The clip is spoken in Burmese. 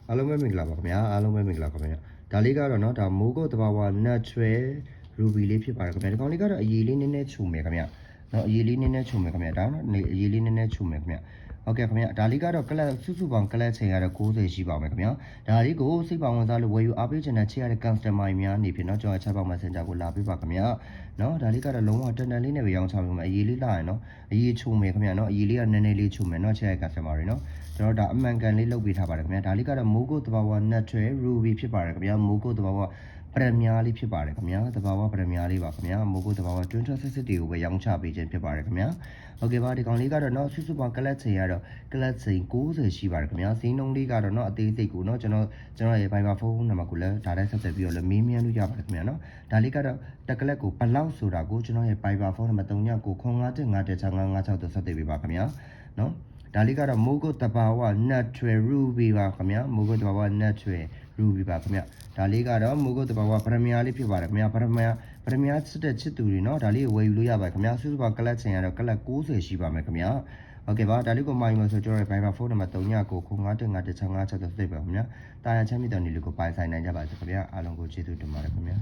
အားလုံးပဲမင်္ဂလာပါခင်ဗျာအားလုံးပဲမင်္ဂလာပါခင်ဗျာဒါလေးကတော့เนาะဒါမိုးကုတ်တဘာဝ natural ruby လေးဖြစ်ပါတယ်ခင်ဗျာဒီကောင်လေးကတော့အရေးလေးနည်းနည်းခြုံမယ်ခင်ဗျာเนาะအရေးလေးနည်းနည်းခြုံမယ်ခင်ဗျာဒါတော့အရေးလေးနည်းနည်းခြုံမယ်ခင်ဗျာဟုတ်ကဲ့ခင်ဗျာဒါလေးကတော့ကလပ်စုပေါင်းကလပ်ချိန်ကတော့60ရှိပါမယ်ခင်ဗျာဒါလေးကိုစိတ်ပါဝင်စားလို့ဝယ်ယူအားပေးချင်တဲ့ချစ်ရတဲ့ customer များနေဖြစ်เนาะကျွန်တော် chat box messenger ကိုလာပေးပါခင်ဗျာเนาะဒါလေးကတော့လုံးဝတန်တန်လေးနဲ့ပဲရောင်းချပေးမှာအရေးလေးလာရเนาะအရေးခြုံမယ်ခင်ဗျာเนาะအရေးလေးကနည်းနည်းလေးခြုံမယ်เนาะချစ်ရတဲ့ customer တွေเนาะကျွန်တော်ဒါအမှန်ကန်လေးလုပ်ပေးထားပါတယ်ခင်ဗျာဒါလေးကတော့မိုးကုတ်တဘာဝ natural ruby ဖြစ်ပါတယ်ခင်ဗျာမိုးကုတ်တဘာဝပရမီယာလေးဖြစ်ပါတယ်ခင်ဗျာတဘာဝပရမီယာလေးပါခင်ဗျာမိုးကုတ်တဘာဝ2066တွေကိုပဲရောင်းချပေးခြင်းဖြစ်ပါတယ်ခင်ဗျာဟုတ်ကဲ့ပါဒီကောင်လေးကတော့เนาะစုစုပေါင်းကလပ်ချိန်ကတော့ကလပ်ချိန်60ရှိပါတယ်ခင်ဗျာဈေးနှုန်းလေးကတော့เนาะအသေးစိတ်ကိုเนาะကျွန်တော်ရဲ့ Viber ဖုန်းနံပါတ်ကိုလည်းဒါတိုင်းဆက်သွယ်ပြီးတော့လည်းမေးမြန်းလို့ရပါတယ်ခင်ဗျာเนาะဒါလေးကတော့တက်ကလပ်ကိုဘလောက်ဆိုတာကိုကျွန်တော်ရဲ့ Viber ဖုန်းနံပါတ်39955556ဆက်သွယ်ပေးပါခင်ဗျာเนาะဒါလေးကတော့မိုးကုတ်တဘာဝ natural ruby ပါခင်ဗျာမိုးကုတ်တဘာဝ natural ruby ပါခင်ဗျာဒါလေးကတော့မိုးကုတ်တဘာဝပရမီယာလေးဖြစ်ပါတယ်ခင်ဗျာပရမီယာစစ်တဲ့ချစ်သူတွေเนาะဒါလေးကိုဝယ်ယူလို့ရပါတယ်ခင်ဗျာစုစုပေါင်းကလပ်ချိန်ကတော့ကလပ်60ရှိပါမယ်ခင်ဗျာဟုတ်ကဲ့ပါဒါလေးကိုမိုင်းလို့ဆိုကျွန်တော်ရဲ့ Viber ဖုန်းနံပါတ်39955556ဆက်သွယ်ပါခင်ဗျာတာယာချမ်းမြေတောင်ဒီလေးကိုပိုင်ဆိုင်နိုင်ကြပါစေခင်ဗျာအားလုံးကိုကျေးဇူးတင်ပါတယ်ခင်ဗျာ